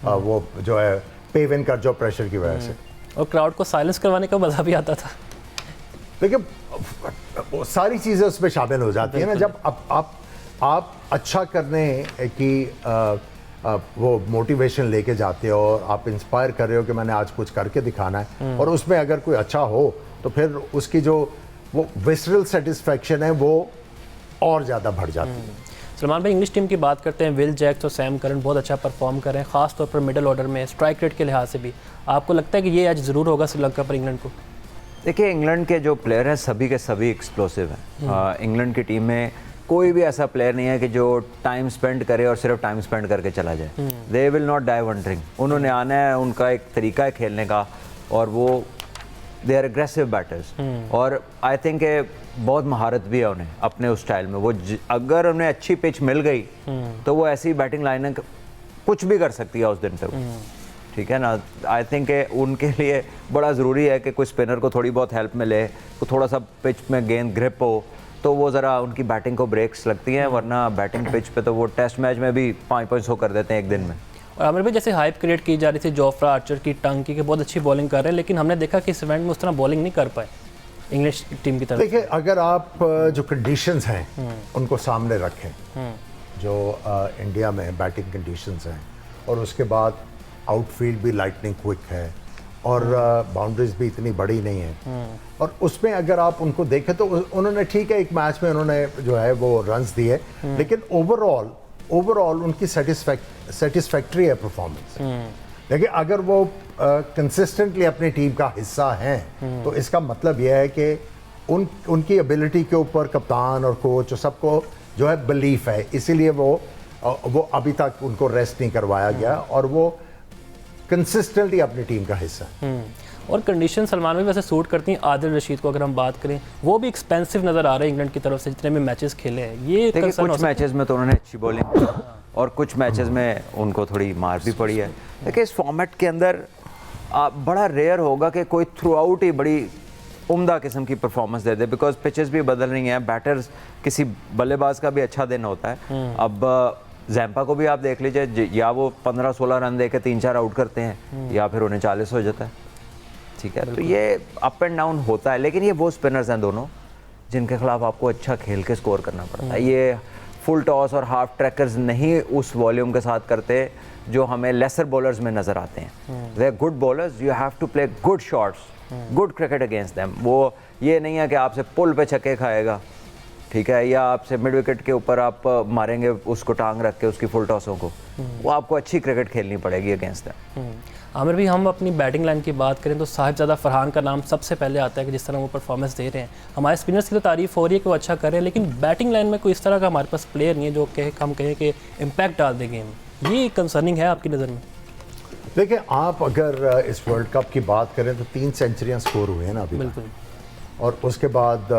वो जो है पेव इन कर जाओ प्रेशर की वजह से। और क्राउड को साइलेंस करवाने का मज़ा भी आता था। देखिए सारी चीज़ें उसमें शामिल हो जाती हैं ना, जब आप अच्छा करने की वो मोटिवेशन लेके जाते हो और आप इंस्पायर कर रहे हो कि मैंने आज कुछ करके दिखाना है, और उसमें अगर कोई अच्छा हो तो फिर उसकी जो वो विसरल सेटिस्फैक्शन है वो और ज़्यादा बढ़ जाती है। सलमान भाई, इंग्लिश टीम की बात करते हैं, विल जैक्स और सैम करन बहुत अच्छा परफॉर्म कर रहे हैं, ख़ास तौर पर मिडिल ऑर्डर में, स्ट्राइक रेट के लिहाज से भी। आपको लगता है कि ये आज ज़रूर होगा श्रीलंका पर इंग्लैंड को? देखिए, इंग्लैंड के जो प्लेयर हैं सभी के सभी एक्सप्लोसिव हैं। इंग्लैंड की टीम में कोई भी ऐसा प्लेयर नहीं है कि जो टाइम स्पेंड करे और सिर्फ टाइम स्पेंड करके चला जाए। They will not die wondering, उन्होंने आना है, उनका एक तरीका है खेलने का, और वो दे आर एग्रेसिव बैटर्स, और आई थिंक बहुत महारत भी है उन्हें अपने उस स्टाइल में। वो अगर उन्हें अच्छी पिच मिल गई तो वो ऐसी बैटिंग लाइन कुछ भी कर सकती है उस दिन पे, ठीक है ना। आई थिंक उनके लिए बड़ा ज़रूरी है कि कोई स्पिनर को थोड़ी बहुत हेल्प मिले, तो थोड़ा सा पिच में गेंद ग्रिप हो, तो वो ज़रा उनकी बैटिंग को ब्रेक्स लगती हैं, वरना बैटिंग पिच पे तो वो टेस्ट मैच में भी 5-5 कर देते हैं एक दिन में। और आमिर भाई, जैसे हाइप क्रिएट की जा रही थी जोफ्रा आर्चर की, टंग की, बहुत अच्छी बॉलिंग कर रहे हैं, लेकिन हमने देखा कि इस इवेंट में उस तरह बॉलिंग नहीं कर पाए इंग्लिश टीम की तरफ। देखिए, अगर आप जो कंडीशंस हैं उनको सामने रखें, जो इंडिया में बैटिंग कंडीशंस हैं, और उसके बाद आउटफील्ड भी लाइटनिंग क्विक है और बाउंड्रीज भी इतनी बड़ी नहीं है। और उसमें अगर आप उनको देखें तो उन्होंने ठीक है एक मैच में उन्होंने जो है वो रन्स दिए, लेकिन ओवरऑल उनकी सेटिस्फैक्ट्री है परफॉर्मेंस। देखिए अगर वो कंसिस्टेंटली अपनी टीम का हिस्सा हैं तो इसका मतलब यह है कि उनकी एबिलिटी के ऊपर कप्तान और कोच और सबको जो है बिलीफ है, इसीलिए वो अभी तक उनको रेस्ट नहीं करवाया गया और वो कंसिस्टेंटली अपनी टीम का हिस्सा। और कंडीशन सलमान भी वैसे सूट करती हैं आदिल रशीद को। अगर हम बात करें वो भी एक्सपेंसिव नज़र आ रहे हैं इंग्लैंड की तरफ से जितने भी मैचेस खेले हैं। ये कुछ मैचेस में तो उन्होंने अच्छी बॉलिंग और कुछ मैचेस में उनको थोड़ी मार भी पड़ी है। देखिए इस फॉर्मेट के अंदर बड़ा रेयर होगा कि कोई थ्रू आउट ही बड़ी उम्दा किस्म की performance they they, because pitches भी बदल रही हैं, बैटर्स किसी बल्लेबाज का भी अच्छा दिन होता है। अब जैम्पा को भी आप देख लीजिए, या वो 15-16 रन दे के 3-4 आउट करते हैं या फिर उन्हें 40 हो जाता है। ठीक है, तो ये अप एंड डाउन होता है, लेकिन ये वो स्पिनर्स हैं दोनों जिनके खिलाफ आपको अच्छा खेल के स्कोर करना पड़ता है। ये फुल टॉस और हाफ ट्रैकर्स नहीं उस वॉल्यूम के साथ करते जो हमें लेसर बॉलर्स में नज़र आते हैं। They are good bowlers, you have to play good shots, good cricket against them. वो ये नहीं है कि आपसे पुल पे छक्के खाएगा, ठीक है, या आपसे मिड विकेट के ऊपर आप मारेंगे उसको टांग रख के उसकी फुल टॉसों को। वो आपको अच्छी क्रिकेट खेलनी पड़ेगी अगेंस्ट दैम। आमिर भी हम अपनी बैटिंग लाइन की बात करें तो साहिबजादा फरहान का नाम सबसे पहले आता है कि जिस तरह वो परफॉर्मेंस दे रहे हैं। हमारे स्पिनर्स की तो तारीफ हो रही है कि वो अच्छा कर रहे हैं, लेकिन बैटिंग लाइन में कोई इस तरह का हमारे पास प्लेयर नहीं है जो हम कहें कि इम्पैक्ट डाल दे गेम। ये कंसर्निंग है आपकी नज़र में? देखिए आप अगर इस वर्ल्ड कप की बात करें तो 3 सेंचुरियाँ स्कोर हुए हैं ना अभी। बिल्कुल। और उसके बाद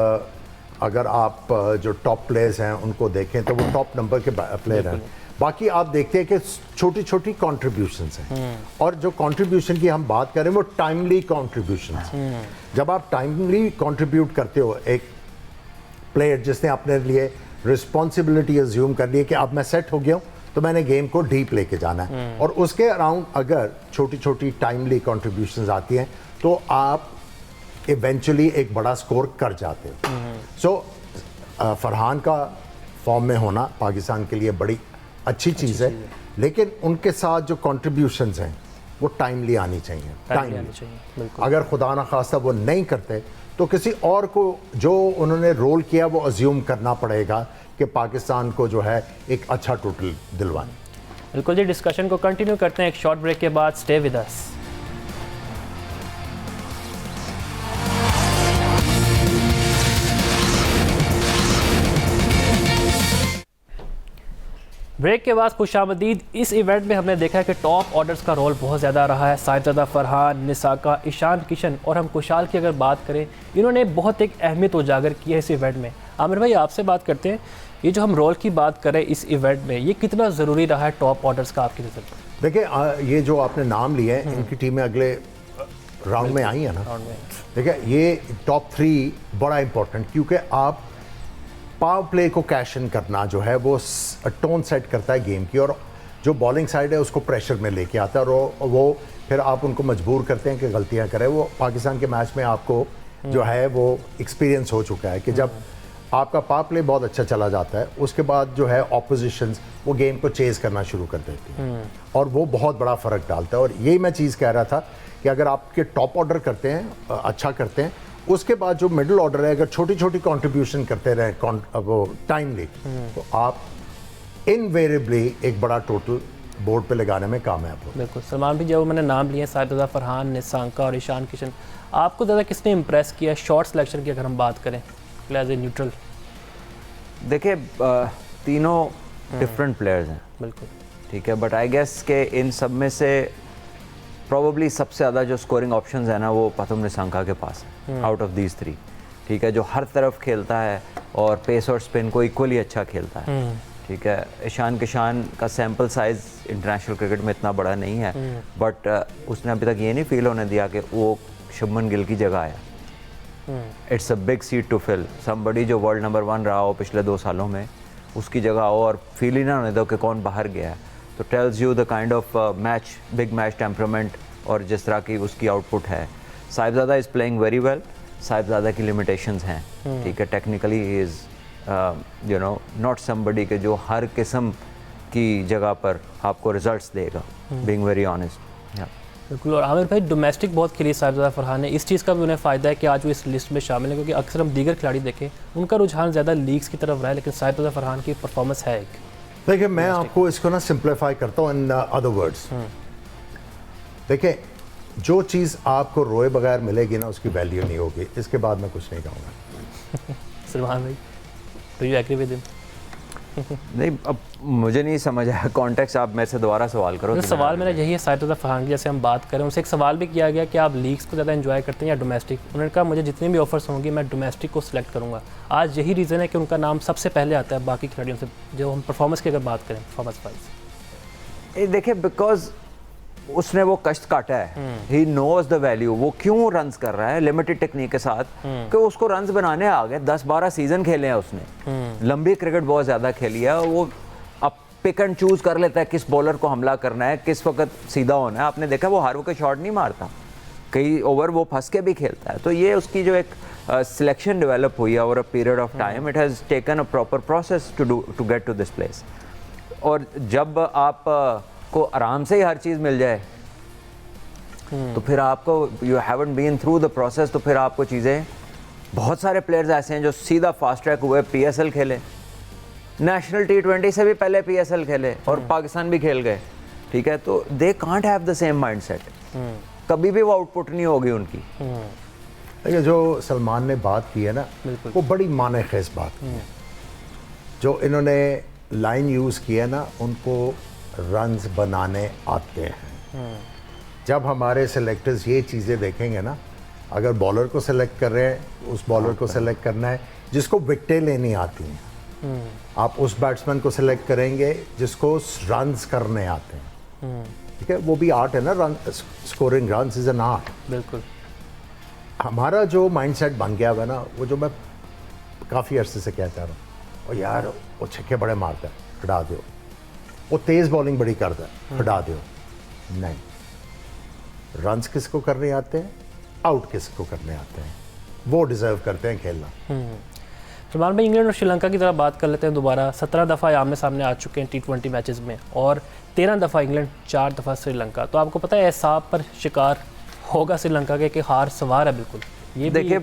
अगर आप जो टॉप प्लेयर्स हैं उनको देखें तो वो टॉप नंबर के प्लेयर हैं। बाकी आप देखते हैं कि छोटी छोटी कॉन्ट्रीब्यूशंस हैं, और जो कंट्रीब्यूशन की हम बात करें वो टाइमली कॉन्ट्रीब्यूशंस। जब आप टाइमली कंट्रीब्यूट करते हो, एक प्लेयर जिसने अपने लिए रिस्पॉन्सिबिलिटी अज्यूम कर ली है कि अब मैं सेट हो गया हूँ तो मैंने गेम को डीप लेके जाना है, और उसके अराउंड अगर छोटी छोटी टाइमली कॉन्ट्रीब्यूशंस आती हैं तो आप इवेंचुअली एक बड़ा स्कोर कर जाते हो। सो फरहान का फॉर्म में होना पाकिस्तान के लिए बड़ी अच्छी चीज़ है, लेकिन उनके साथ जो कॉन्ट्रीब्यूशंस हैं वो टाइमली आनी चाहिए। टाइमली अगर खुदा न खास्ता वो नहीं करते तो किसी और को जो उन्होंने रोल किया वो अज्यूम करना पड़ेगा कि पाकिस्तान को जो है एक अच्छा टोटल दिलवाएं। बिल्कुल जी, डिस्कशन को कंटिन्यू करते हैं एक शॉर्ट ब्रेक के बाद। Stay with us. ब्रेक के बाद खुशामदीद। इस इवेंट में हमने देखा है कि टॉप ऑर्डर्स का रोल बहुत ज़्यादा रहा है। साहिबजादा फरहान, निसाका, ईशान किशन और हम कुशाल की अगर बात करें, इन्होंने बहुत एक अहमियत उजागर की है इस इवेंट में। आमिर भाई आपसे बात करते हैं, ये जो हम रोल की बात करें इस इवेंट में, ये कितना ज़रूरी रहा है टॉप ऑर्डर्स का आपकी नज़र में? देखिए ये जो आपने नाम लिए हैं इनकी टीमें अगले राउंड में आई है ना। देखिए ये टॉप 3 बड़ा इंपॉर्टेंट, क्योंकि आप पावर प्ले को कैश इन करना जो है वो टोन सेट करता है गेम की, और जो बॉलिंग साइड है उसको प्रेशर में लेके आता है, और वो फिर आप उनको मजबूर करते हैं कि गलतियां करें। वो पाकिस्तान के मैच में आपको जो है वो एक्सपीरियंस हो चुका है कि जब आपका पावर प्ले बहुत अच्छा चला जाता है उसके बाद जो है ऑपोजिशंस वो गेम को चेज़ करना शुरू कर देती हैं, और वो बहुत बड़ा फ़र्क डालता है। और यही मैं चीज़ कह रहा था कि अगर आपके टॉप ऑर्डर करते हैं, अच्छा करते हैं, उसके बाद जो मिडिल ऑर्डर है अगर छोटी छोटी कंट्रीब्यूशन करते रहें वो टाइमली, तो आप इनवेरिएबली एक बड़ा टोटल बोर्ड पे लगाने में कामयाब हो। बिल्कुल। सलमान भी जब मैंने नाम लिए साहिबजादा फरहान, निसाका और ईशान किशन, आपको ज़्यादा किसने इम्प्रेस किया शॉर्ट सिलेक्शन की अगर हम बात करें एज ए न्यूट्रल? देखिए तीनों डिफरेंट प्लेयर्स हैं, बिल्कुल ठीक है, बट आई गेस के इन सब में से प्रॉबली सबसे ज़्यादा जो स्कोरिंग ऑप्शंस है ना वो पतुम निसांका के पास है आउट ऑफ दीज 3, ठीक है, जो हर तरफ खेलता है और पेस और स्पिन को इक्वली अच्छा खेलता है, ठीक है। ईशान किशान का सैम्पल साइज़ इंटरनेशनल क्रिकेट में इतना बड़ा नहीं है, बट उसने अभी तक ये नहीं फील होने दिया कि वो शुभमन गिल की जगह आया। It's a big seat to fill, somebody जो वर्ल्ड नंबर 1 रहा हो पिछले 2 सालों में उसकी जगह हो और फील ही ना होने दो कि कौन बाहर गया है, तो tells you the kind of match, big match temperament और जिस तरह की उसकी आउटपुट है। Sahibzada is playing very well, Sahibzada की लिमिटेशंस हैं, ठीक है, technically he is you know not somebody के जो हर किस्म की जगह पर आपको रिजल्ट्स देगा, बीइंग वेरी ऑनेस्ट। बिल्कुल। और आमिर भाई डोमेस्टिक बहुत खेली साहिबजादा फरहान ने, इस चीज़ का भी उन्हें फ़ायदा है कि आज वो इस लिस्ट में शामिल है, क्योंकि अक्सर हम दीगर खिलाड़ी देखें उनका रुझान ज़्यादा लीग्स की तरफ रहा है, लेकिन साहिबजादा फरहान की परफॉर्मेंस है एक। देखिए मैं आपको इसको ना सिंप्लीफाई करता हूँ इन अदर वर्ड्स। देखिए जो चीज़ आपको रोए बगैर मिलेगी ना उसकी वैल्यू नहीं होगी। इसके बाद मैं कुछ नहीं कहूँगा। सलमान भाई, do you agree with him? नहीं, अब मुझे नहीं समझ आया कॉन्टेक्स्ट, आप मेरे से दोबारा सवाल करो। तो सवाल मेरा यही है, साहिबजादा फरहान की जैसे हम बात करें, उनसे एक सवाल भी किया गया कि आप लीग्स को ज़्यादा एंजॉय करते हैं या डोमेस्टिक। उन्होंने कहा मुझे जितनी भी ऑफर्स होंगी मैं डोमेस्टिक को सिलेक्ट करूँगा। आज यही रीज़न है कि उनका नाम सबसे पहले आता है बाकी खिलाड़ियों से, जो हम परफॉर्मेंस की अगर बात करें, परफॉर्मेंस वाइज। देखिए बिकॉज उसने वो कष्ट काटा है, ही नोज द वैल्यू। वो क्यों रन्स कर रहा है लिमिटेड टेक्निक के साथ, कि उसको रन्स बनाने आ गए। 10-12 सीजन खेले हैं उसने, लंबी क्रिकेट बहुत ज़्यादा खेली है। वो अब पिक एंड चूज कर लेता है किस बॉलर को हमला करना है, किस वक्त सीधा होना है। आपने देखा वो हर वक्त शॉट नहीं मारता, कई ओवर वो फंस के भी खेलता है। तो ये उसकी जो एक सिलेक्शन डेवलप हुई है over a period of time, it has taken a proper process to get to this place. और जब आप को आराम से ही हर चीज़ मिल जाए तो फिर आपको you haven't been through the process, तो फिर आपको चीज़ें, बहुत सारे प्लेयर्स ऐसे हैं जो सीधा फास्ट ट्रैक हुए, पीएसएल खेले, नेशनल T20 से भी पहले पीएसएल खेले और पाकिस्तान भी खेल गए, ठीक है। तो they can't have the same mindset, कभी भी वो आउटपुट नहीं होगी उनकी। देखिए जो सलमान ने बात की है ना, वो बड़ी माने खेज बात की है। जो इन्होंने लाइन यूज़ की है ना, उनको रन्स बनाने आते हैं। जब हमारे सेलेक्टर्स ये चीज़ें देखेंगे ना, अगर बॉलर को सेलेक्ट कर रहे हैं, उस बॉलर को सेलेक्ट करना है जिसको विकेटें लेनी आती हैं। आप उस बैट्समैन को सेलेक्ट करेंगे जिसको रन्स करने आते हैं, ठीक है। वो भी आर्ट है ना, run scoring runs is an art. बिल्कुल। हमारा जो माइंडसेट बन गया है ना, वो जो मैं काफ़ी अरसे से कहता रहा हूँ, और यार वो छक्के बड़े मारता है, हटा दो। वो तेज़ बॉलिंग बड़ी करता है, हटा दो। नहीं, रन्स किसको करने आते हैं, आउट किसको करने आते हैं, वो डिज़र्व करते हैं खेलना। सलमान भाई, इंग्लैंड और श्रीलंका की तरह बात कर लेते हैं दोबारा। 17 दफ़ा आमने सामने आ चुके हैं T20 मैचेस में, और 13 दफ़ा इंग्लैंड, 4 दफ़ा श्रीलंका। तो आपको पता है एहसाब पर शिकार होगा श्रीलंका के कि हार सवार है बिल्कुल। ये देखिए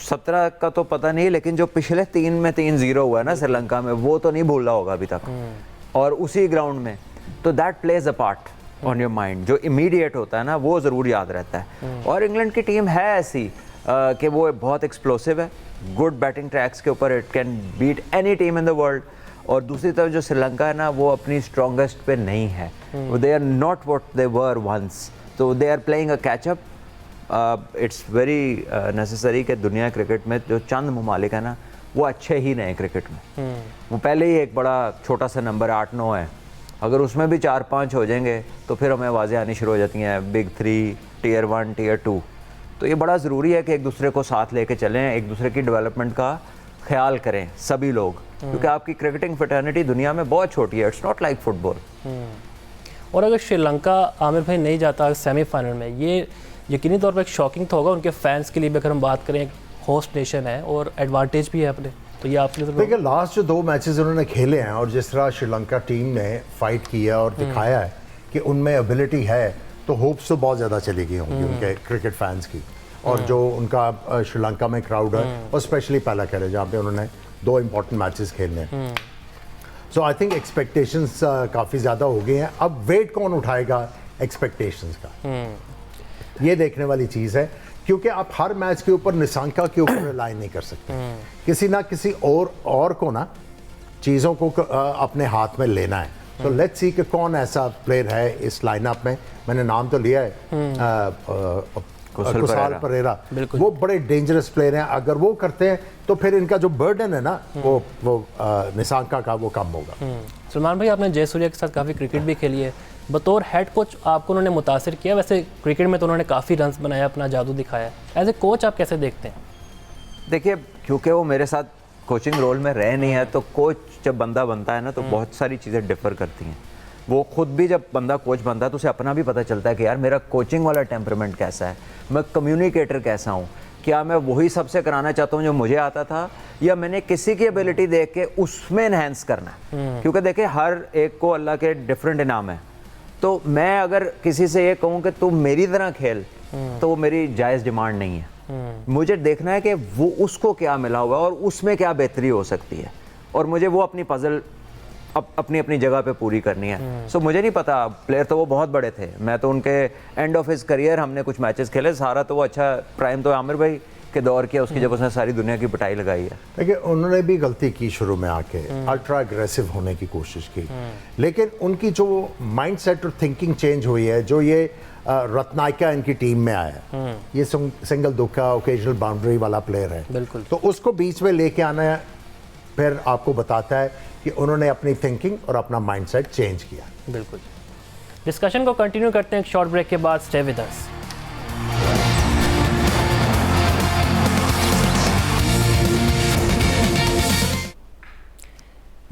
17 का तो पता नहीं, लेकिन जो पिछले 3 में 3-0 हुआ है ना श्रीलंका में, वो तो नहीं भूल रहा होगा अभी तक, और उसी ग्राउंड में। तो that plays a part on your mind. जो इमीडिएट होता है ना, वो ज़रूर याद रहता है। और इंग्लैंड की टीम है ऐसी कि वो बहुत एक्सप्लोसिव है, गुड बैटिंग ट्रैक्स के ऊपर it can beat any team in the world. और दूसरी तरफ जो श्रीलंका है ना, वो अपनी स्ट्रॉन्गेस्ट पे नहीं है, they are not what they were once, तो they are playing a catch up. It's very necessary कि दुनिया क्रिकेट में जो चंद ममालिक है ना, वो अच्छे ही नहीं क्रिकेट में। वो पहले ही एक बड़ा छोटा सा नंबर 8-9 है, अगर उसमें भी 4-5 हो जाएंगे तो फिर हमें आवाज़ें आनी शुरू हो जाती हैं, बिग 3, टियर 1, टियर 2। तो ये बड़ा ज़रूरी है कि एक दूसरे को साथ लेके चलें, एक दूसरे की डेवलपमेंट का ख्याल करें सभी लोग, क्योंकि आपकी क्रिकेटिंग फ्रेटर्निटी दुनिया में बहुत छोटी है, इट्स नॉट लाइक फुटबॉल। और अगर श्रीलंका, आमिर भाई, नहीं जाता सेमीफाइनल में, ये यकीनी तौर पर एक शॉकिंग तो होगा उनके फैंस के लिए भी। अगर हम बात करें, होस्ट नेशन है और एडवांटेज भी है अपने, तो ये आपके लिए देखिए लास्ट जो 2 मैचेस उन्होंने खेले हैं, और जिस तरह श्रीलंका टीम ने फाइट किया और दिखाया है कि उनमें एबिलिटी है, तो होप्स तो बहुत ज़्यादा चली गई होंगी उनके क्रिकेट फैंस की। और जो उनका श्रीलंका में क्राउड है, और स्पेशली पहला खेल है जहाँ पे उन्होंने 2 इंपॉर्टेंट मैचेस खेलने हैं। सो आई थिंक एक्सपेक्टेशंस काफ़ी ज़्यादा हो गई हैं। अब वेट कौन उठाएगा एक्सपेक्टेशंस का, ये देखने वाली चीज़ है, क्योंकि आप हर मैच के ऊपर निशांका के ऊपर रिलाई नहीं कर सकते। किसी ना किसी और को ना चीज़ों को अपने हाथ में लेना है। तो लेट्स सी कि कौन ऐसा प्लेयर है इस लाइनअप में। मैंने नाम तो लिया है कुशाल परेरा, वो बड़े डेंजरस प्लेयर हैं। अगर वो करते हैं तो फिर इनका जो बर्डन है ना, वो निशांका का वो कम होगा। सलमान भाई, आपने जयसूर्या के साथ काफ़ी क्रिकेट भी खेली है, बतौर हेड कोच आपको उन्होंने मुतासिर किया? वैसे क्रिकेट में तो उन्होंने काफ़ी रन्स बनाया, अपना जादू दिखाया, एज ए कोच आप कैसे देखते हैं? देखिए, क्योंकि वो मेरे साथ कोचिंग रोल में रहे नहीं है, तो कोच जब बंदा बनता है ना, तो बहुत सारी चीज़ें डिफर करती हैं। वो खुद भी जब बंदा कोच बनता है तो उसे अपना भी पता चलता है कि यार मेरा कोचिंग वाला टेम्परामेंट कैसा है, मैं कम्युनिकेटर कैसा हूँ, क्या मैं वही सबसे कराना चाहता हूँ जो मुझे आता था, या मैंने किसी की एबिलिटी देख के उसमें एनहेंस करना है? क्योंकि देखिए हर एक को अल्लाह के डिफरेंट इनाम है, तो मैं अगर किसी से ये कहूँ कि तू मेरी तरह खेल, तो वो मेरी जायज़ डिमांड नहीं है। मुझे देखना है कि वो उसको क्या मिला हुआ है और उसमें क्या बेहतरी हो सकती है, और मुझे वो अपनी पजल अपनी अपनी जगह पे पूरी करनी है। सो मुझे नहीं पता, प्लेयर तो वो बहुत बड़े थे, मैं तो उनके एंड ऑफ हिज करियर हमने कुछ मैचेस खेले, सारा तो वो अच्छा प्राइम तो आमिर भाई के दौर किया उसकी, जब उसने सारी दुनिया की पिटाई लगाई है। देखिए उन्होंने भी गलती की शुरू में आके, अल्ट्रा एग्रेसिव होने की कोशिश की, लेकिन उनकी जो माइंडसेट और थिंकिंग चेंज हुई है, जो ये रत्नायका इनकी टीम में आया, ये सिंगल दुक्का ओकेजनल बाउंड्री वाला प्लेयर है, बिल्कुल। तो उसको बीच में लेके आना है, फिर आपको बताता है कि उन्होंने अपनी थिंकिंग और अपना माइंडसेट चेंज किया। बिल्कुल। डिस्कशन को कंटिन्यू करते हैं एक शॉर्ट ब्रेक के बाद। Stay with us.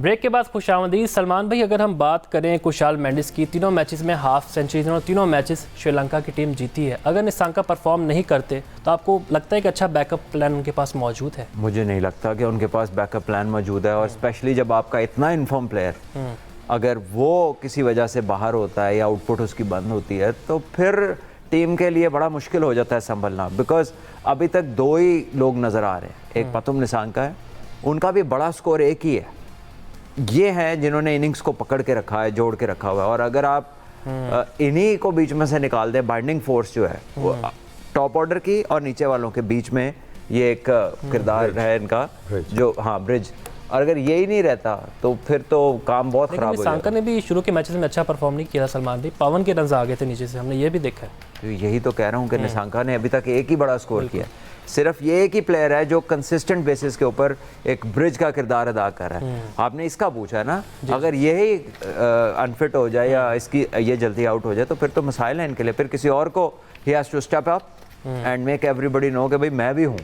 ब्रेक के बाद खुशामदीद। सलमान भाई, अगर हम बात करें कुशाल मेंडिस की, तीनों मैचेस में हाफ सेंचुरी, तीनों मैचेस श्रीलंका की टीम जीती है। अगर निशांका परफॉर्म नहीं करते तो आपको लगता है कि अच्छा बैकअप प्लान उनके पास मौजूद है? मुझे नहीं लगता कि उनके पास बैकअप प्लान मौजूद है, और स्पेशली जब आपका इतना इन्फॉर्म प्लेयर अगर वो किसी वजह से बाहर होता है या आउटपुट उसकी बंद होती है, तो फिर टीम के लिए बड़ा मुश्किल हो जाता है संभलना। बिकॉज अभी तक दो ही लोग नज़र आ रहे हैं, एक पतुम निशांका है, उनका भी बड़ा स्कोर एक ही है, ये हैं जिन्होंने इनिंग्स को पकड़ के रखा है, जोड़ के रखा हुआ है। और अगर आप इन्हीं को बीच में से निकाल दें, बाइंडिंग फोर्स जो है वो टॉप ऑर्डर की और नीचे वालों के बीच में ये एक किरदार है इनका, जो ब्रिज, और अगर यही नहीं रहता तो फिर तो काम बहुत खराब हो जाता। निशांका ने भी शुरू के मैचेस में अच्छा परफॉर्म नहीं किया सलमान भाई, पवन के रन आ गए थे नीचे से, हमने ये भी देखा है। तो यही तो कह रहा हूँ कि निशांका ने अभी तक एक ही बड़ा स्कोर किया, सिर्फ ये एक ही प्लेयर है जो कंसिस्टेंट बेसिस के ऊपर एक ब्रिज का किरदार अदा कर रहा है। आपने इसका पूछा है ना, अगर यही अनफिट हो जाए या इसकी ये जल्दी आउट हो जाए तो फिर तो मसाइल है इनके लिए, फिर किसी और को he has to step up and make everybody know कि भाई मैं भी हूँ।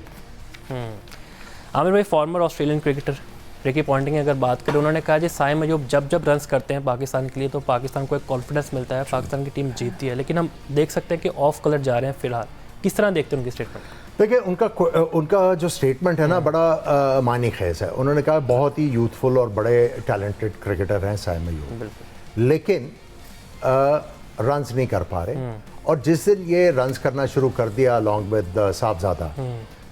आमिर भाई, former Australian cricketer Ricky Ponting की अगर बात करें, उन्होंने कहा जी साइम अयूब जब रन्स करते हैं पाकिस्तान के लिए तो पाकिस्तान को एक कॉन्फिडेंस मिलता है, पाकिस्तान की टीम जीतती है, लेकिन हम देख सकते हैं कि ऑफ कलर जा रहे हैं फिलहाल। किस तरह देखते हैं उनकी स्टेटमेंट? देखिए उनका जो स्टेटमेंट है ना, बड़ा मानी खेज है। उन्होंने कहा बहुत ही यूथफुल और बड़े टैलेंटेड क्रिकेटर हैं साइम अयूब, लेकिन रन्स नहीं कर पा रहे, और जिस दिन ये रन्स करना शुरू कर दिया अलॉन्ग विद साहबजादा,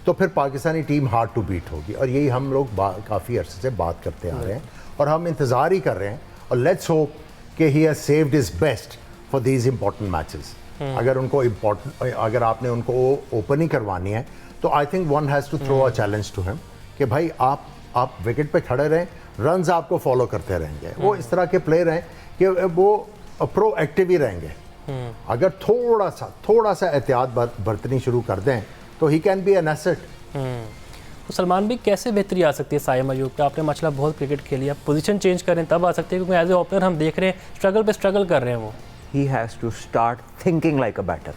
तो फिर Pakistani team hard to beat होगी। और यही हम लोग काफ़ी अरसे से बात करते आ रहे हैं और हम इंतज़ार ही कर रहे हैं, और लेट्स होप कि he has saved his best for these important matches. अगर आपने उनको ओपन ही करवानी है तो I think one has to throw a challenge to him कि भाई आप विकेट पे खड़े रहें, रन्स आपको फॉलो करते रहेंगे। वो इस तरह के प्लेयर हैं कि वो प्रोएक्टिव ही रहेंगे। अगर थोड़ा सा एहतियात बरतनी शुरू कर दें तो he can be an asset. तो सलमान भी कैसे बेहतरी आ सकती है साइम अयूब पे? आपने माशाल्लाह बहुत क्रिकेट खेली, आप पोजीशन चेंज करें तब आ सकती है, क्योंकि एज ए ओपनर हम देख रहे हैं स्ट्रगल कर रहे हैं वो। He has to start thinking like a batter.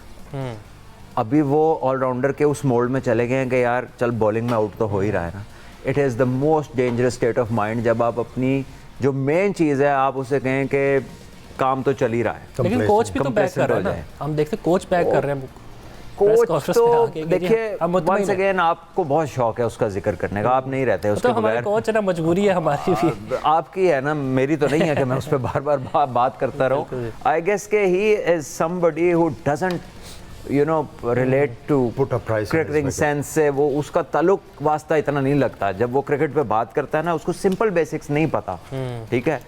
अभी वो ऑलराउंडर के उस मोल्ड में चले गए हैं कि यार चल बॉलिंग में आउट तो हो ही रहा है ना। It is the most dangerous state of mind जब आप अपनी जो मेन चीज़ है आप उसे कहें कि काम तो चल ही रहा है, लेकिन कोच भी तो बैक कर रहा है ना, हम देखते कोच बैक कर रहे हैं। कोच तो देखिए वंस अगेन आपको बहुत शौक है उसका जिक्र करने का, आप नहीं रहते उसके बगैर। हमारे कोच है ना, मजबूरी है हमारी भी। आपकी है ना, मेरी तो नहीं है कि मैं उस पर बार-बार बात करता रहूं। आई गेस के he is somebody who doesn't relate to cricketing sense से, वो उसका ताल्लुक वास्ता इतना नहीं लगता। जब वो क्रिकेट पे बात करता है ना, उसको सिंपल बेसिक्स नहीं पता। ठीक है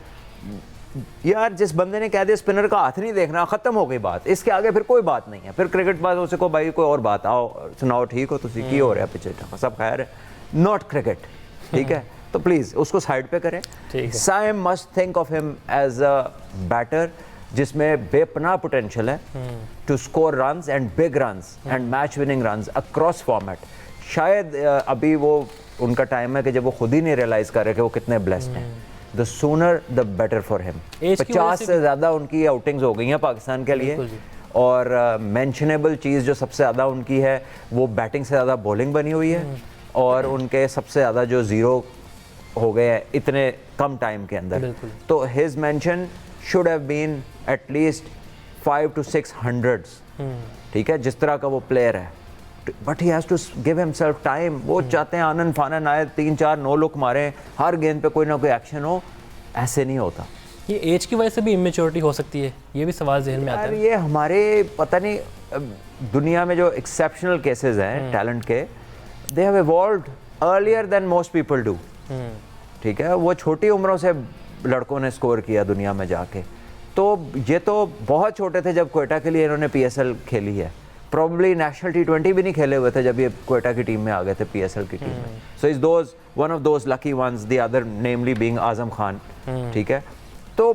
यार, जिस बंदे ने कह दिया स्पिनर का हाथ नहीं देखना, खत्म हो गई बात, इसके आगे फिर कोई बात नहीं है। फिर क्रिकेट बात उसे को भाई कोई और बात, आओ सुनाओ, ठीक हो तुसी की हो रहा है पीछे, सब खैर है, नॉट क्रिकेट। ठीक है, तो प्लीज उसको साइड पे करें। Saim must think of him as a batter जिसमें बेपनाह पोटेंशियल है to score runs and big runs and match winning runs across format. शायद अभी वो उनका टाइम है कि जब वो खुद ही नहीं रियलाइज कर रहे कि वो कितने ब्लेस्ड हैं। The sooner the better for him. 50 से ज़्यादा उनकी आउटिंग्स हो गई हैं पाकिस्तान के लिए, और मेंशनेबल चीज़ जो सबसे ज़्यादा उनकी है वो बैटिंग से ज़्यादा बॉलिंग बनी हुई है, और उनके सबसे ज़्यादा जो ज़ीरो हो गए हैं इतने कम टाइम के अंदर। तो his mention should have been at least 5 to 6 hundreds। ठीक है, जिस तरह का वो प्लेयर है, but he has to give himself time. वो चाहते हैं आनंद फानन आए, 3-4 नो लुक मारे, हर गेंद पे कोई ना कोई एक्शन हो, ऐसे नहीं होता। ये एज की वजह से भी इमेच्योरिटी हो सकती है, ये भी सवाल जहन में आता यार है। ये हमारे पता नहीं दुनिया में जो एक्सेप्शनल केसेस हैं टैलेंट के, they have evolved earlier than most people do. ठीक है, वो छोटी उम्रों से लड़कों ने स्कोर किया दुनिया में जाके। तो ये तो बहुत छोटे थे जब क्वेटा के लिए इन्होंने PSL खेली है, प्रॉब्ली नेशनल T20 भी नहीं खेले हुए थे जब ये क्वेटा की टीम में आ गए थे, PSL की टीम में। So is those one of those lucky ones, the other namely being Azam Khan. ठीक है, तो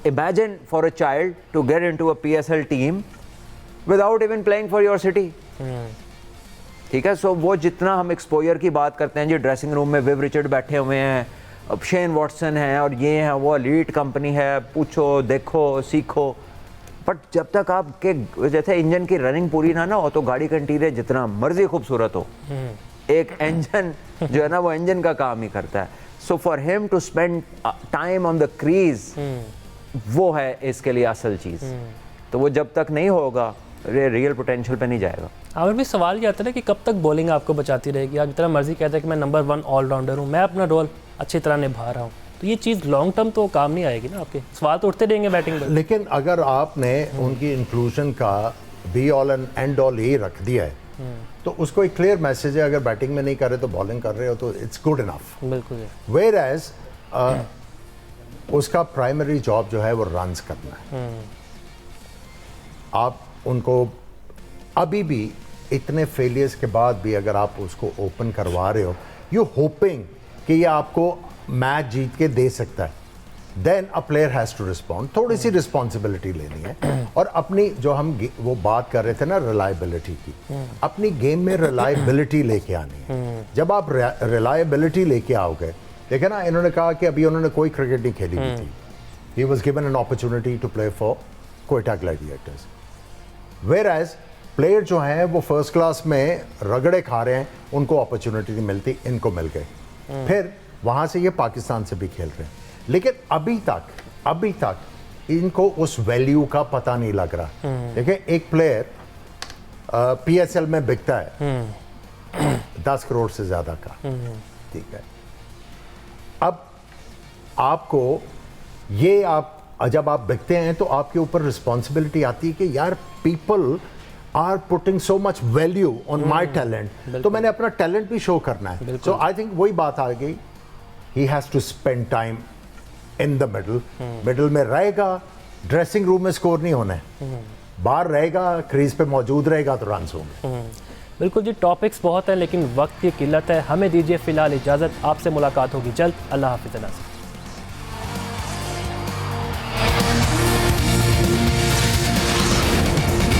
imagine for a child to get into a PSL team without even playing for your city. ठीक है, सो वो जितना हम एक्सपोजर की बात करते हैं जी, ड्रेसिंग रूम में विव रिचर्ड बैठे हुए हैं, अब शेन वॉटसन है और ये है वो एलीट कंपनी है, पूछो देखो सीखो, बट जब तक आपके जैसे इंजन की रनिंग पूरी ना हो तो गाड़ी का इंटीरियर जितना मर्जी खूबसूरत हो, एक इंजन जो है ना वो इंजन का काम ही करता है। So for him to spend time on the crease, वो है इसके लिए असल चीज़। तो वो जब तक नहीं होगा रियल पोटेंशियल पे नहीं जाएगा। आमिर भी सवाल ये आता है कि कब तक बॉलिंग आपको बचाती रहेगी? आप जितना मर्जी कहते हैं कि मैं नंबर 1 ऑलराउंडर हूँ, मैं अपना रोल अच्छी तरह निभा रहा हूँ, तो ये चीज़ लॉन्ग टर्म तो काम नहीं आएगी ना आपके। सवाल तो उठते रहेंगे बैटिंग पर। लेकिन अगर आपने उनकी इंक्लूजन का be all and and all ये रख दिया है तो उसको एक क्लियर मैसेज है, अगर बैटिंग में नहीं कर रहे तो बॉलिंग कर रहे हो तो इट्स गुड इनफ। बिल्कुल। वेयर एज उसका प्राइमरी जॉब जो है वो रन्स करना है। आप उनको अभी भी इतने फेलियर्स के बाद भी अगर आप उसको ओपन करवा रहे हो, यू होपिंग कि ये आपको मैच जीत के दे सकता है, then a player has to respond. थोड़ी सी रिस्पॉन्सिबिलिटी लेनी है और अपनी जो हम वो बात कर रहे थे ना रिलायबिलिटी की, अपनी गेम में रिलायबिलिटी लेके आनी है। जब आप रिलायबिलिटी लेके आओगे, देखे ना इन्होंने कहा कि अभी उन्होंने कोई क्रिकेट नहीं खेली हुई थी, he was given an opportunity to play for Quetta gladiators. Whereas player जो हैं वो फर्स्ट क्लास में रगड़े खा रहे हैं, उनको अपॉर्चुनिटी नहीं मिलती, इनको मिल गए, फिर वहाँ से ये पाकिस्तान से भी खेल रहे हैं। लेकिन अभी तक इनको उस वैल्यू का पता नहीं लग रहा। देखिए एक प्लेयर PSL में बिकता है 10 करोड़ से ज़्यादा का, ठीक है। अब आपको ये जब आप बिकते हैं तो आपके ऊपर रिस्पॉन्सिबिलिटी आती है कि यार people are putting so much value on my talent, तो मैंने अपना टैलेंट भी शो करना है। सो आई थिंक वही बात आ गई, he has to spend time in the middle में रहेगा, ड्रेसिंग रूम में स्कोर नहीं होना है, बाहर रहेगा, क्रीज पे मौजूद रहेगा तो रन्स होंगे। बिल्कुल जी, टॉपिक्स बहुत हैं लेकिन वक्त की किल्लत है। हमें दीजिए फिलहाल इजाज़त, आपसे मुलाकात होगी जल्द। अल्लाह हाफिज़।